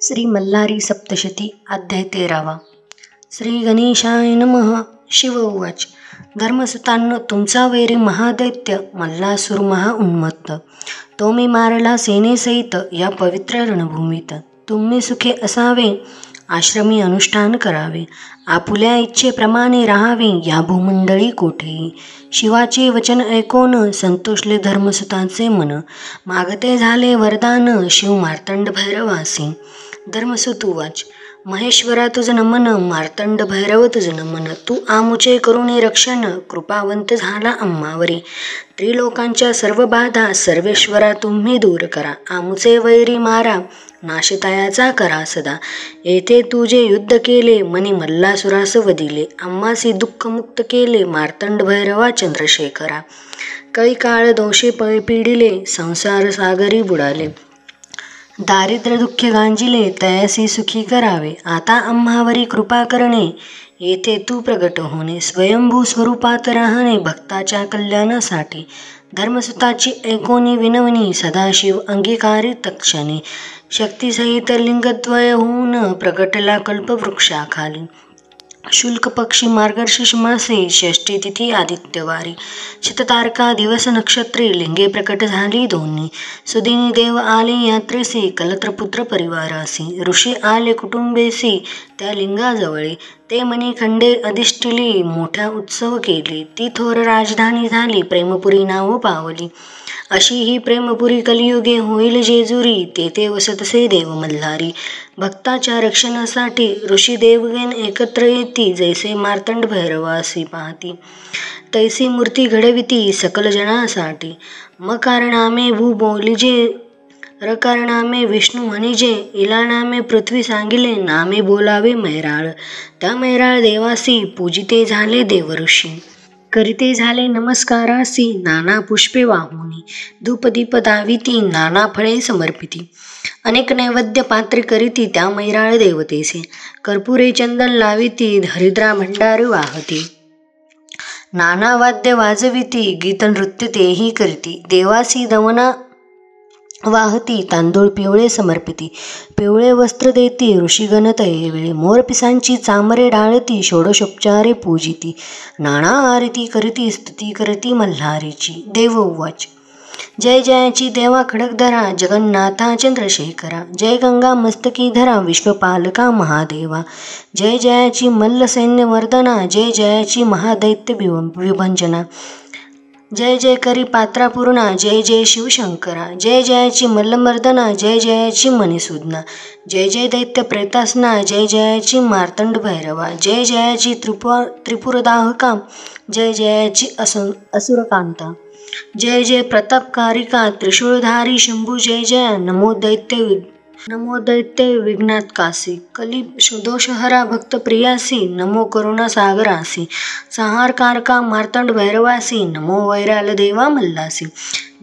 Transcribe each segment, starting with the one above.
श्री मल्हारी सप्तशती अध्याय 13. श्री गणेशाय नमः. शिव उवाच. धर्मसुतांनो, तुमचा वैरी महादैत्य मल्लासूर महाउन्मत्त, तो मी मारला सेनेसहित या पवित्र रणभूमीत. तुम्ही सुखे असावे, आश्रमी अनुष्ठान करावे, आपुल्या इच्छेप्रमाणे राहावे या भूमंडळी कोठेही. शिवाचे वचन ऐकून संतोषले धर्मसुतांचे मन, मागते झाले वरदान शिव मार्तंड भैरवासी. धर्मसुत उवाच. महेश्वरा तुझ नमन, मार्तंड भैरव तुझ नमन, तू आमुचे करुणे रक्षण, कृपावंत झाला आम्हावरी. त्रिलोकांच्या सर्व बाधा सर्वेश्वरा तुम्ही दूर करा, आमुचे वैरी मारा, नाशतयाचा करा सदा. येथे तू जे युद्ध केले, मनी मल्लासुरास वदिले, आम्हासी दुःखमुक्त केले, मार्तंड भैरवा चंद्रशेखरा. काही काळ दोषे पिडिले, संसार सागरी बुडाले, दारिद्र्य दुःख गांजिले, तयासी सुखी करावे. आता आम्हावरी कृपा करणे, येथे तू प्रगट होणे, स्वयंभू स्वरूपात राहणे, भक्ताच्या कल्याणासाठी. धर्मसुताची ऐकोनी विनवणी, सदाशिव अंगीकारी तत्क्षणी. शक्तिसहित लिंगद्वय होऊन प्रगटला कल्पवृक्षाखाली. शुल्क पक्षी मार्गशीर्ष मासे, षष्ठी तिथी आदित्यवारी, शततारका दिवस नक्षत्रे, लिंगे प्रकट झाली दोन्ही. सुदिनी देव आले यात्रेसी, कलत्रपुत्र परिवारासी, ऋषी आले कुटुंबेसी त्या लिंगाजवळे. ते मनी खंडे अधिष्ठिली, मोठा उत्सव केली, ती थोर राजधानी झाली, प्रेमपुरी नाव पावली. अशी ही प्रेमपुरी कलियुगे होईल जेजुरी, तेथे वसतसे देव मल्हारी. भक्ताच्या रक्षणासाठी ऋषी देवगण एकत्र येती, जैसे मार्तंड भैरवासी पाहती, तैसी मूर्ती घडविती सकल जनासाठी. मकारणामे भू बोलिजे, रकारणामे विष्णू म्हणिजे, इला नामे पृथ्वी सांगिले, नामे बोलावे मैराळ. त्या मैराळ देवासी पूजिते झाले देवऋषी, करीते झाले नमस्कारासी, नाना पुष्पे वाहुनी, धूपदीप दाविती, नाना फळे समर्पिती. अनेक नैवेद्य पात्रे करीती त्या मैराळ देवतेसे, कर्पुरे चंदन लाविती, हरिद्रा भंडार वाहती, नाना वाद्य वाजविती, गीत नृत्य तेही करीती. देवासी दवना वाहती, तांदूळ पिवळे समर्पिती, पिवळे वस्त्र देती, ऋषीगण तयेवेळी, मोरपिसांची चामरे डाळती, षोडशोपचारे पूजिती, नाना आरती करीती, स्तुती करती मल्हारीची. देव उवाच. जय जयाची देवा खडकधरा, जगन्नाथा चंद्रशेखरा, जय गंगा मस्तकी धरा, विश्वपालका महादेवा, जय जयाची मल्ल सैन्यवर्धना, जय जयाची महादैत्य विभंजना, जय जय करी पात्रा पूर्णा, जय जय शिवशंकरा, जय जयाची मल्लमर्दना, जय जयाची मणिसूदना, जय जय दैत्य प्रेतासना, जय जयाची मार्तंड भैरवा, जय जयाची त्रिपुरदाहका, जय जयाची असुरकांता, जय जय प्रतापकारिका, त्रिशूळधारी शंभू, जय जय. नमो दैत्य विघ्नात कासी, कली दोषहरा भक्त प्रियासी, नमो करुणा सागरासी, संहारकारका मार्तंड भैरवासी, नमो वैराल देवा मल्लासी,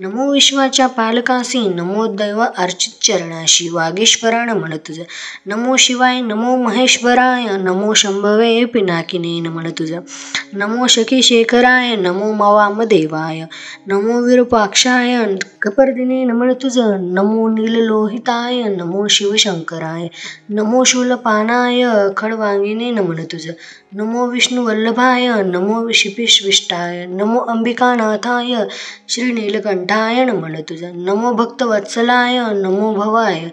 नमो विश्वाच्या पालकासी, नमो दैव अर्चित चरणाशी, वागीश्वरा नमन तुझ. नमो शिवाय, नमो महेश्वराय, नमो शंभवे पिनाकिने नमन तुझ. नमो शकी शेखराय, नमो मवामदेवाय, नमो विरूपाक्षाय, कपर्दिने नमन तुझ. नमो नीललोहिताय, नमो शिवशंकराय, नमो शूलपानाय, खडवांगिने नमन तुझ. नमो विष्णुवल्लभाय, नमो शिपिष्विष्टाय, नमो अंबिकानाथाय, श्री नीलकंठाय नमन तुझ. नमो भक्तवत्सलाय, नमो भवाय,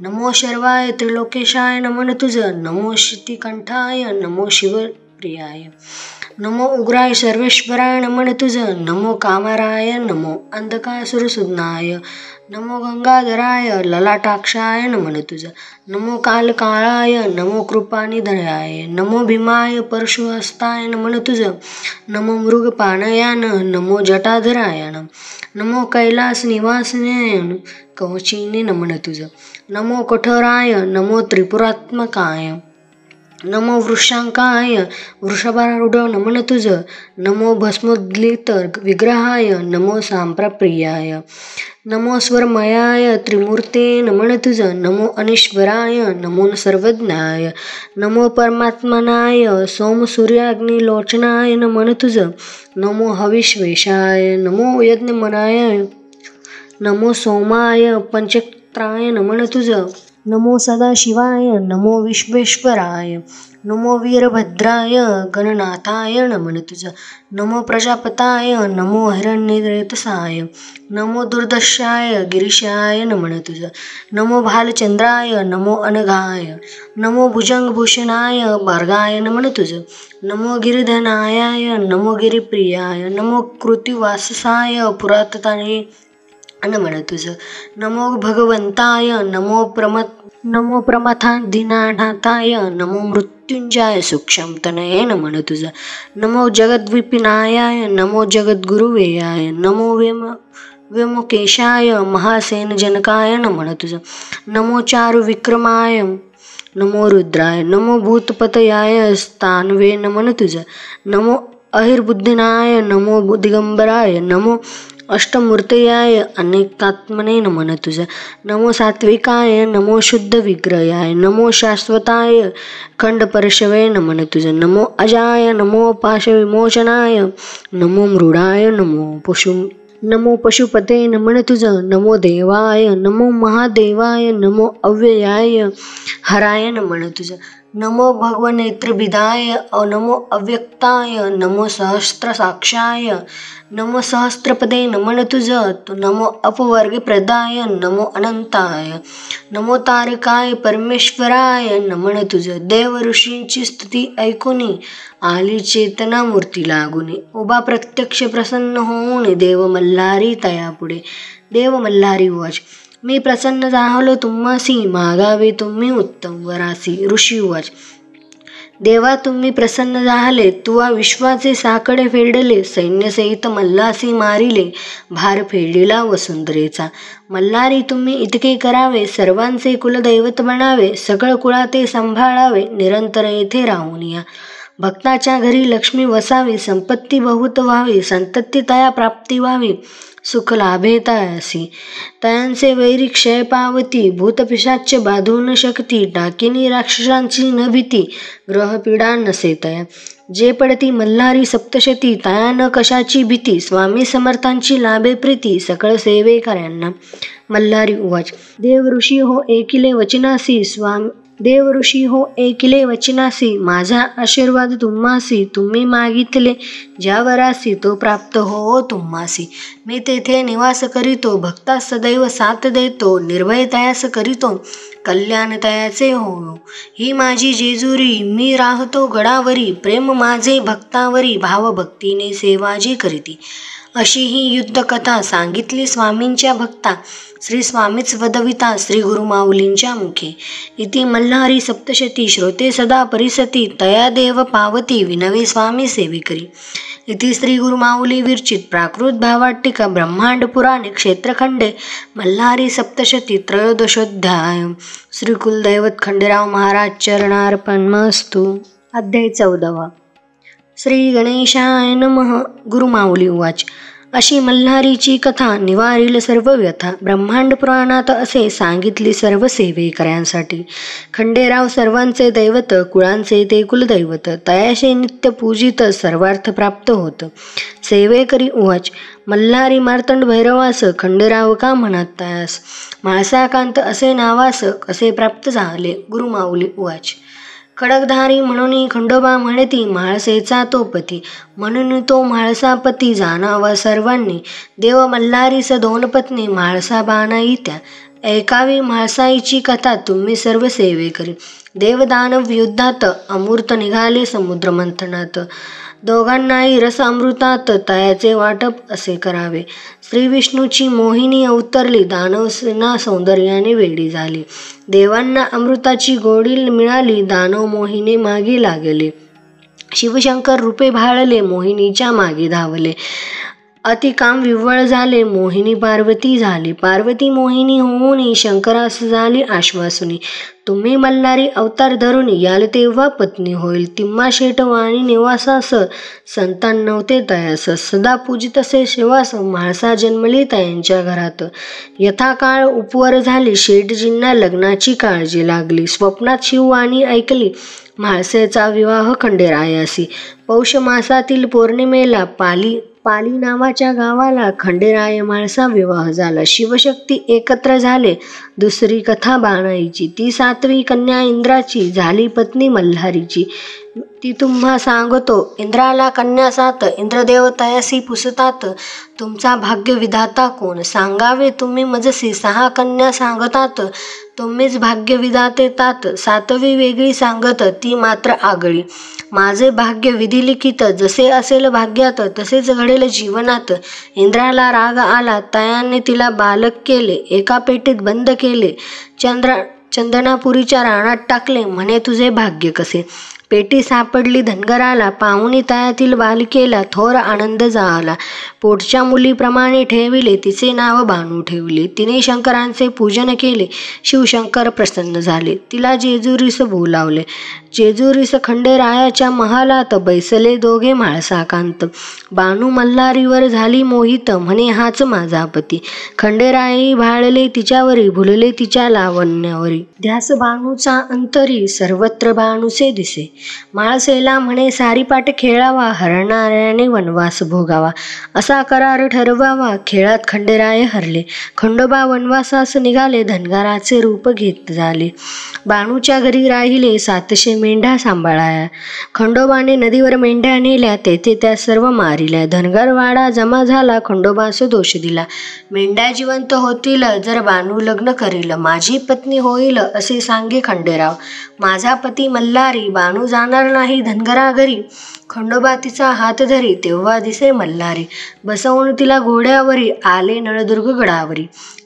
नमो शर्वाय, त्रिलोकेशाय नमन तुझ. नमो शितिकंठाय, नमो शिवप्रियाय, नमो उग्राय सर्वेश्वराय नमन तुझ. नमो कामराय, नमो अंधकासुरसूदनाय, नमो गंगाधराय, ललाटाक्षाय नमन तुझ. नमो कालकाळाय, नमो कृपानिधयाय, नमो भीमाय परशुहस्ताय नमन तुझ. नमो मृगपानयान, नमो जटाधरायण, नमो कैलास निवासनाय, कवचिने नमन तुझ. नमो कठोराय, नमो त्रिपुरात्मकाय, नमो वृषांकाय, वृषभारूढ नमन तुझ. नमो भस्मोद्गलित विग्रहाय, नमो सांप्रप्रियाय, नमो स्वरमयाय त्रिमूर्ते नमन तुझ. नमो अनीश्वराय, नमो सर्वज्ञाय, नमो परमात्मनाय, सोमसूर्याग्निलोचनाय नमन तुझ. नमो हविष्वेशाय, नमो यज्ञमनाय, नमो सोमाय पंचत्राय नमन तुझ. नमो सदाशिवाय नमो विश्वेश्वराय नमो वीरभद्राय गणनाथाय नमन तुझ नमो प्रजापताय नमो हिरण्यरेतसाय नमो दुर्दशाय गिरीशाय नमन तुझ नमो भालचंद्राय नमो अनघाय नमो भुजंगभूषणाय भार्गाय नमन तुझ नमो गिरिधनाय नमो गिरिप्रियाय नमो कृतिवाससाय पुरातताय नमन तुझ नमो भगवंताय नमो प्रमथाधिनाथाय नमो मृत्युंजय सूक्ष्मतनये नमन तुझ नमो जगद्विपिनाय नमो जगद्गुरुवेयाय नमो व्योमकेशाय महासेनजनकाय नमन तुझ नमो चारुविक्रमाय नमो रुद्राय नमो भूतपतयाय स्थानवे नमन तुझ नमो अहिर्बुद्धिनाय नमो दिगंबराय नमो अष्टमूर्तयाय अनेकात्मने नमन तुझ नमो सात्विकाय नमो शुद्ध विग्रहाय नमो शाश्वताय खंडपरशवे नमन तुझ नमो अजाय नमो पाशविमोचनाय नमो मृडाय नमो पशुपते नमन तुझ नमो देवाय नमो महादेवाय नमो अव्ययाय हराय नमन तुझ नमो भगवनेत्रभिदाय नमो अव्यक्ताय नमो सहस्त्रसाक्षाय नमो सहस्त्रपदे नमन तुझ नमो अपवर्गप्रदाय नमो अनंताय नमो तारकाय परमेश्वराय नमन तुझ देव ऋषींची स्तुती ऐकूनी आली चेतना मूर्ती लागुनी उभा प्रत्यक्ष प्रसन्न होऊन देव मल्हारी तयापुढे देव मल्हारी वच मी प्रसन्न झालो तुम्हासी मागावे तुम्ही उत्तम वरासी ऋषी वच देवा तुम्ही प्रसन्न झाले तुवा विश्वाचे साकडे फेडले सैन्यसहित मल्हासी मारिले भार फेडिला वसुंधरेचा मल्हारी तुम्ही इतके करावे सर्वांचे कुलदैवत बनावे सकळ कुळाते सांभाळावे निरंतर येथे राहून या भक्ताच्या घरी लक्ष्मी वसावी संपत्ती बहुत व्हावी संतती तया प्राप्ती व्हावी सुख लाभे तयासी तयांचे वैरी क्षय पावती भूतपिशाच्य बाधू न शकती डाकिनी राक्षसांची न भीती ग्रहपीडा नसे तया जे पडती मल्हारी सप्तशती तया न कशाची भीती स्वामी समर्थांची लाभे प्रीती सकळ सेवेकऱ्यांना मल्हारी उवाच देव ऋषी हो एकिले वचनासी माझा आशीर्वाद तुम्हासी तुम्ही मागितले ज्यावरासी तो प्राप्त हो तुम्हासी मी तेथे निवास करीतो भक्ता सदैव साथ देतो निर्भय तयास करीतो कल्याण तयाचे हो ही माझी जेजुरी मी राहतो गडावरी प्रेम माझे भक्तावरी भावभक्तीने सेवा जी करीती अशी ही युद्धकथा सांगितली स्वामींच्या भक्ता श्री स्वामीच वदविता श्री गुरुमाऊलींच्या मुखे इति मल्हारी सप्तशती श्रोते सदा परिसती तया देव पावती विनवे स्वामी सेविकरी इति श्री गुरुमाऊली विरचित प्राकृत भावाटिका ब्रह्मांड पुराणे क्षेत्रखंडे मल्हारी सप्तशती त्रयोदशोध्याय श्री कुलदैवत खंडेराव महाराज चरणार्पणमस्तु. अध्याय 14. श्री गणेशाय नमः. गुरुमाऊली उवाच अशी मल्हारीची कथा निवारील सर्व व्यथा ब्रह्मांड पुराणात असे सांगितली सर्व सेवेकऱ्यांसाठी. खंडेराव सर्वांचे दैवत कुळांचे ते कुलदैवत तयाशे नित्य पूजित सर्वार्थ प्राप्त होत. सेवेकरी उवाच मल्हारी मार्तंड भैरवास खंडेराव का म्हणत तयास म्हाळसाकांत असे नावास कसे प्राप्त झाले. गुरुमाऊली उवाच खडकधारी म्हणून खंडोबा म्हणती म्हाळसेचा तो पती म्हणून तो म्हाळसापती जाणावा सर्वांनी देव मल्हारीस 2 पत्नी म्हाळसा बाणाई त्या ऐकावी म्हाळसाईची कथा तुम्ही सर्व सेवेकरी. देवदानव युद्धात अमृत निघाले समुद्र मंथनात दोघांनाही रस अमृतात तयाचे वाटप असे करावे. श्री विष्णूची मोहिनी अवतरली दानवसेना सौंदर्याने वेडी झाली. देवांना अमृताची गोडी मिळाली दानव मोहिनी मागे लागले. शिवशंकर रूपे भाळले मोहिनीच्या मागे धावले. अति काम विव्वळ झाले मोहिनी पार्वती झाली. पार्वती मोहिनी होऊन शंकरास झाली आश्वासुनी तुम्ही मल्हारी अवतार धरून याल तेव्हा पत्नी होईल. तिम्मा शेटवाणी निवासास संतान नव्हते तयास सदा पूजित असे शिवास म्हाळसा जन्मली तयांच्या घरात. यथाकाळ उपवर झाली शेटजींना लग्नाची काळजी लागली. स्वप्नात शिववाणी ऐकली म्हाळसेचा विवाह खंडेरायासी. पौष मासातील पौर्णिमेला पाली नावाच्या गावाला खंडेराय माळसा विवाह झाला. शिवशक्ती एकत्र झाले. दुसरी कथा बाणाईची. ती 7वी कन्या इंद्राची झाली पत्नी मल्हारीची. ती तुम्हा सांगतो. इंद्राला कन्या 7 इंद्रदेव तयासी पुसतात. तुमचा भाग्य विधाता कोण सांगावे तुम्ही मजसी. 6 कन्या सांगतात तुम्हीच भाग्य विधाते तात. 7वी वेगळी सांगत ती मात्र आगळी. माझे भाग्य विधिलिखित जसे असेल भाग्यात तसेच घडेल जीवनात. इंद्राला राग आला. तयाने तिला बालक केले. एका पेटीत बंद केले. चंदनापुरीच्या रानात टाकले. म्हणे तुझे भाग्य कसे. पेटी सापडली धनगराला. पाहुणी तयातील बालिकेला थोर आनंद झाला. पोटच्या मुलीप्रमाणे ठेविले. तिचे नाव बानू ठेवले. तिने शंकरांचे पूजन केले. शिवशंकर प्रसन्न झाले. तिला जेजुरीस बोलावले. जेजुरीस खंडेरायाच्या महालात बैसले दोघे माळसाकांत. बानू मल्हारीवर झाली मोहित. म्हणे हाच माझा पती. खंडेरायही भाळले तिच्यावरी. भुलले तिच्या लावण्यावरी. ध्यास बानूचा अंतरी सर्वत्र बानूचे दिसे. माळसेला म्हणे सारीपाट खेळावा. हरणाऱ्याने वनवास भोगावा. असा करार ठरवावा. खेळात खंडेराय हरले. खंडोबा वनवासास निघाले. धनगराचे रूप घेत झाले. बानूच्या घरी राहिले 700 मेंढ्या सांभाळाया. खंडोबाने नदीवर मेंढ्या नेल्या. तेथे त्या सर्व मारिल्या. धनगरवाडा जमा झाला. खंडोबास दोष दिला. मेंढ्या जिवंत होतील जर बानू लग्न करील. माझी पत्नी होईल असे सांगे खंडेराव. माझा पती मल्हारी. बानू जाणार नाही धनगरा घरी. खंडोबा तिचा हात धरी. तेव्हा दिसे मल्हारी. बसवून तिला घोड्यावरी आले नळदुर्ग गडावरी.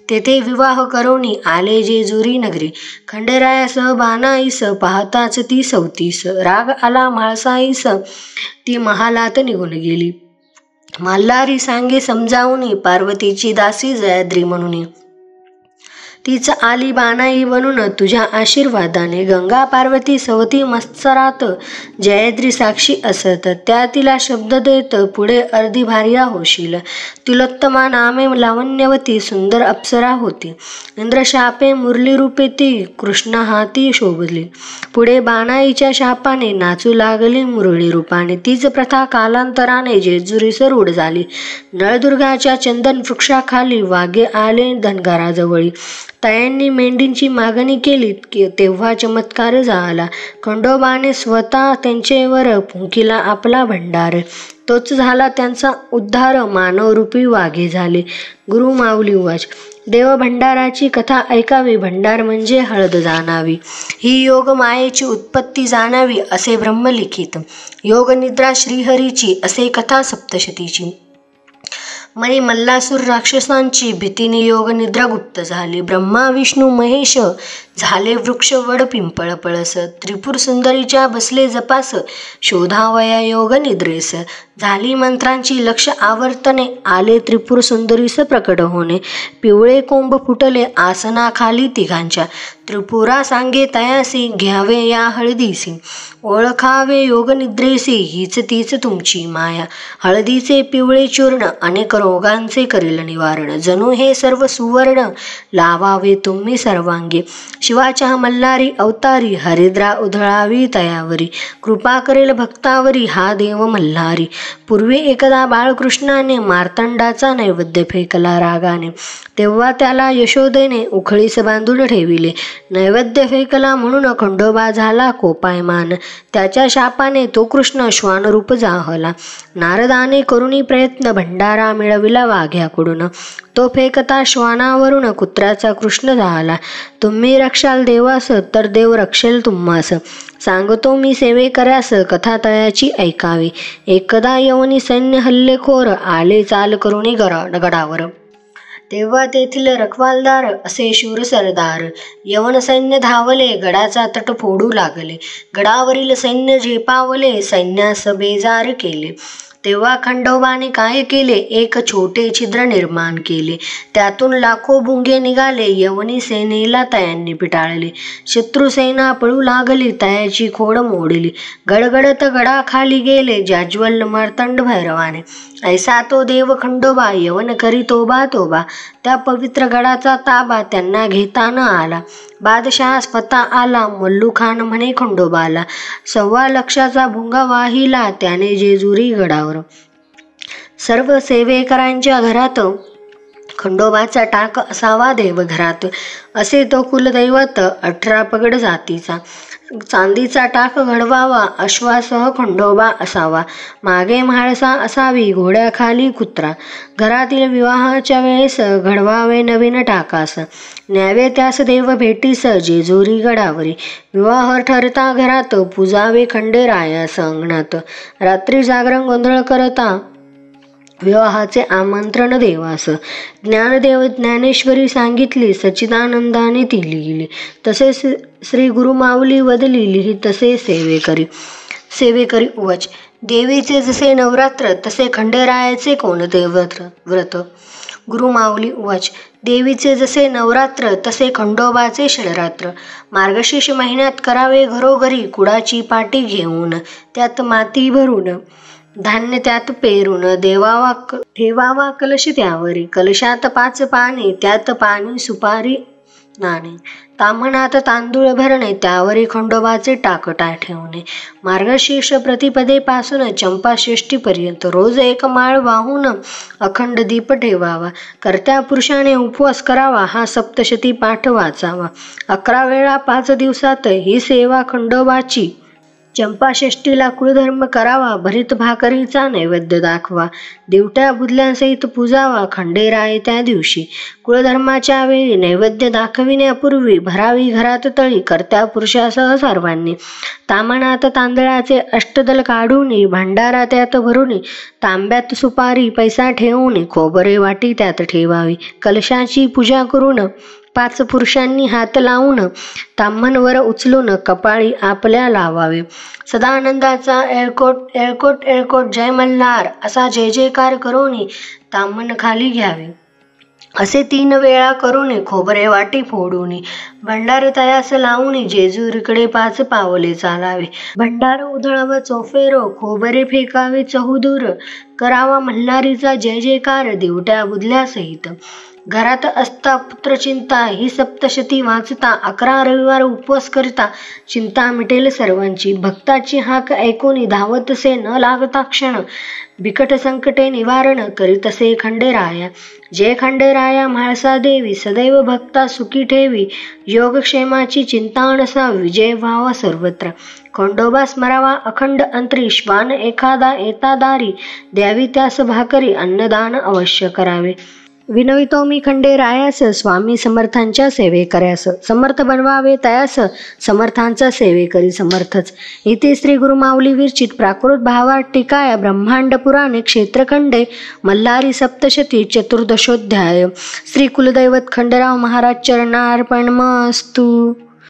तेथे विवाह करोनी आले जेजुरी नगरी. खंडेरायासह बाणाईस पाहताच ती 34. राग आला म्हाळसाईस. ती महालात निघून गेली. मल्हारी सांगे समजावून पार्वतीची दासी जयाद्री म्हणून. तीच आली बाणाई बनून तुझ्या आशीर्वादाने. गंगा पार्वती सवती मत्सरात जयद्री साक्षी असत. त्या तिला शब्द देत पुढे अर्धी भार्या होशील. तिलोत्तमा नामे लावण्यवती सुंदर अप्सरा होती. इंद्रशापे मुरली रूपे ती कृष्ण हाती शोभली. पुढे बाणाईच्या शापाने नाचू लागली मुरळी रूपाने. तीच प्रथा कालांतराने जेजुरीस रूढ झाली. नळदुर्गाच्या चंदन वृक्षाखाली वाघे आले धनगराजवळी. तयांनी मेंढींची मागणी केली तेव्हा चमत्कार झाला. खंडोबाने स्वतः त्यांचेवर फुंकिला आपला भंडार. तोच झाला त्यांचा उद्धार. मानवरूपी वाघे झाले. गुरु माऊली उवाच. देव भंडाराची कथा ऐकावी. भंडार म्हणजे हळद जाणावी. ही योग मायेची उत्पत्ती जाणावी असे ब्रह्मलिखित. योग निद्रा श्रीहरीची असे कथा सप्तशतीची. म्हणे मल्लासूर राक्षसांची भीतीने योग निद्रा गुप्त झाली. ब्रह्मा विष्णू महेश झाले वृक्ष वड पिंपळ पळस. त्रिपुर सुंदरीच्या बसले जपास शोधावया योग निद्रेस. झाली मंत्रांची लक्ष आवर्तने आले त्रिपुर सुंदरीस प्रकट होणे. पिवळे कोंब फुटले आसनाखाली तिघांच्या. त्रिपुरा सांगे तयासी घ्यावे या हळदीसी. ओळखावे योग निद्रेसी हीच तीच तुमची माया. हळदीचे पिवळे चूर्ण अनेक रोगांचे करेल निवारण. जणू हे सर्व सुवर्ण लावावे तुम्ही सर्वांगी. शिवाच्या मल्हारी अवतारी हरिद्रा उधळावी तयावरी. कृपा करेल भक्तावरी हा देव मल्हारी. पूर्वी एकदा बाळकृष्णाने मार्तंडाचा नैवेद्य फेकला रागाने. तेव्हा त्याला यशोदेने उखळीस बांधून ठेविले. नैवेद्य फेकला म्हणून खंडोबा झाला कोपायमान. त्याच्या शापाने तो कृष्ण श्वानरूप जाहला. नारदाने करुणी प्रयत्न भंडारा मिळविला वाघ्याकडून. तो फेकता श्वानावरून कुत्र्याचा कृष्ण झाला. तुम्ही रक्षाल देवास तर देव रक्षेल तुम्हास. सांगतो मी सेवे करास कथा तयाची ऐकावी. एकदा यवनी सैन्य हल्लेखोर आले चाल करुणी गडावर. तेव्हा तेथील रखवालदार असे शूर सरदार. यवन सैन्य धावले गडाचा तट फोडू लागले. गडावरील सैन्य झेपावले सैन्यास बेजार केले. तेव्हा खंडोबाने काय केले एक छोटे छिद्र निर्माण केले. त्यातून लाखो भुंगे निघाले. यवनी सेनेला तयांनी पिटाळले. शत्रुसेना पळू लागली. तयाची खोड मोडली. गडगडत गडाखाली गेले जाज्वल्य मार्तंड भैरवाने. ऐसा तो देव खंडोबा यवन करी तोबा तोबा. त्या पवित्र गडाचा ताबा त्यांना घेता न आला. बादशहा स्वतः आला. मल्लूखान म्हणे खंडोबाला. 1.25 लाखाचा भुंगा वाहिला त्याने जेजुरी गडावर. सर्व सेवेकरांच्या घरात खंडोबाचा टाक असावा देवघरात, असे तो कुलदैवत 18 पगड जातीचा. चांदीचा टाक घडवावा, अश्वासह खंडोबा असावा. मागे म्हाळसा असावी, घोड्याखाली कुत्रा. घरातील विवाहाच्या वेळेस घडवावे नवीन टाकास. न्यावे त्यास देव भेटीस जेजुरी गडावरी. विवाह ठरता घरात, पूजावे खंडेरायास अंगणात. रात्री जागरण गोंधळ करता, विवाहाचे आमंत्रण देवास. ज्ञानदेव ज्ञानेश्वरी सांगितली, सच्चिदानंदाने ती लिहिली. तसे श्री गुरुमाऊली वदली, लिही तसे सेवेकरी उवाच. देवीचे जसे नवरात्र, तसे खंडेरायाचे कोणते व्रत. गुरुमाऊली उवाच. देवीचे जसे नवरात्र, तसे खंडोबाचे षडरात्र. मार्गशीर्ष महिन्यात करावे घरोघरी, कुडाची पाटी घेऊन त्यात माती भरून, धान्य त्यात पेरून, ठेवावा कलश त्यावरी. कलशात 5 पाने, त्यात पाणी सुपारी नाणे. ताम्हणात तांदूळ भरणे, त्यावरी खंडोबाचे टाकटा ठेवणे. मार्गशीर्ष प्रतिपदेपासून चंपाषष्ठीपर्यंत रोज 1 माळ वाहून अखंड दीप ठेवावा. कर्त्या पुरुषाने उपवास करावा, हा सप्तशती पाठ वाचावा. 11 वेळा 5 दिवसात ही सेवा खंडोबाची. चंपाषष्ठीला कुळधर्म करावा, भरीत भाकरीचा नैवेद्य दाखवा. दिवट्या बुधल्यांसहित पूजावा खंडेराय त्या दिवशी. कुळधर्माच्या वेळी नैवेद्य दाखविण्यापूर्वी भरावी घरात तळी, कर्त्या पुरुषासह सर्वांनी. ताम्हणात तांदळाचे अष्टदल काढून, भंडारा त्यात भरून, तांब्यात सुपारी पैसा ठेवून, खोबरे वाटी त्यात ठेवावी. कलशाची पूजा करून 5 पुरुषांनी हात लावून, ताम्हणवर उचलून कपाळी आपल्या लावावे. सदानंदाचा एळकोट एळकोट एळकोट जय मल्हार असा जय जयकार करून ताम्हण खाली घ्यावे. असे 3 वेळा करून खोबरे वाटी फोडून, भंडार तयास लावून जेजुरीकडे 5 पावले चालावे. भंडार उधळाव चोफेरो, खोबरे फेकावे चहुदूर. करावा मल्हारीचा जय जयकार दिवट्या बुधल्यासहित. घरात असता पुत्रचिंता, ही सप्तशती वाचता. 11 रविवार उपवास करिता, चिंता मिटेल सर्वांची. भक्ताची हाक ऐकून धावतसे न लागता क्षण, बिकट संकटे निवारण करीतसे खंडेराया. जय खंडेराया म्हाळसा देवी, सदैव भक्ता सुखी ठेवी. योगक्षेमाची चिंता नसा, विजय व्हावा सर्वत्र. खंडोबा स्मरावा अखंड अंतरी, श्वान एखादा येता दारी. द्यावी त्यास भाकरी, अन्नदान अवश्य करावे. विनवितो मी खंडेरायास, स्वामी समर्थांच्या सेवेकऱ्यास. समर्थ बनवावे तयास, समर्थांचा सेवेकरी समर्थच. इथे श्री गुरुमाऊली विरचित प्राकृत भावार्थ टीकाया ब्रह्मांड पुराणे क्षेत्रखंडे मल्हारी सप्तशती चतुर्दशोध्याय. श्री कुलदैवत खंडेराव महाराज चरणार्पणमस्तु.